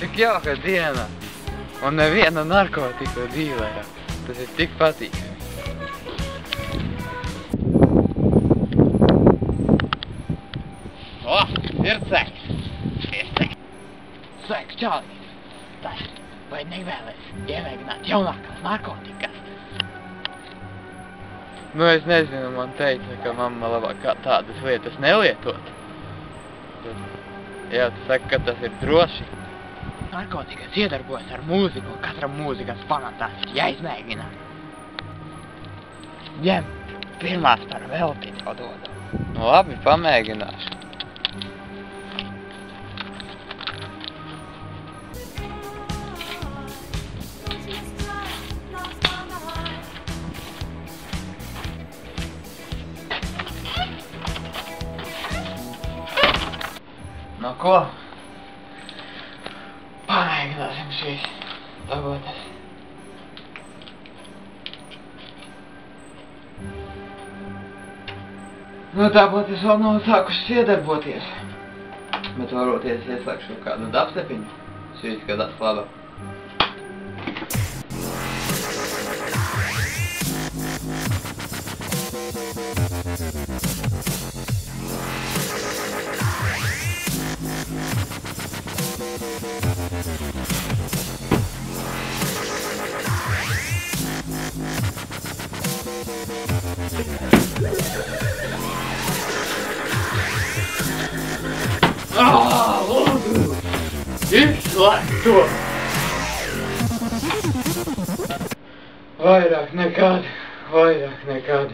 cik jauka diena. Un neviena narkotiku dīlera. Tas ir tik patīkami. O, ir seks. Ir seks. Seks, čālīs. Tas, vai nevēlies iemēģināt jaunākās narkotikas? Nu, es nezinu, man teica, ka mamma labāk tādas lietas nelietot. Jā, tu saki, ka tas ir droši. Narkotikas iedarbojas ar mūziku, un katram mūzikas fanatās ir jāizmēģina. Ņem, pirmās par velti tev dodu. Nu labi, pamēģināšu. Nu ko? Pamēģināsim šīs tabotas. Nu tabotas vēl nav sākušas iedarboties. Bet varoties ieslēgšu kādu dubstepiņu. Šī izskatās laba. Lūdzu! Izslēgt to! Vairāk nekad, vairāk nekad.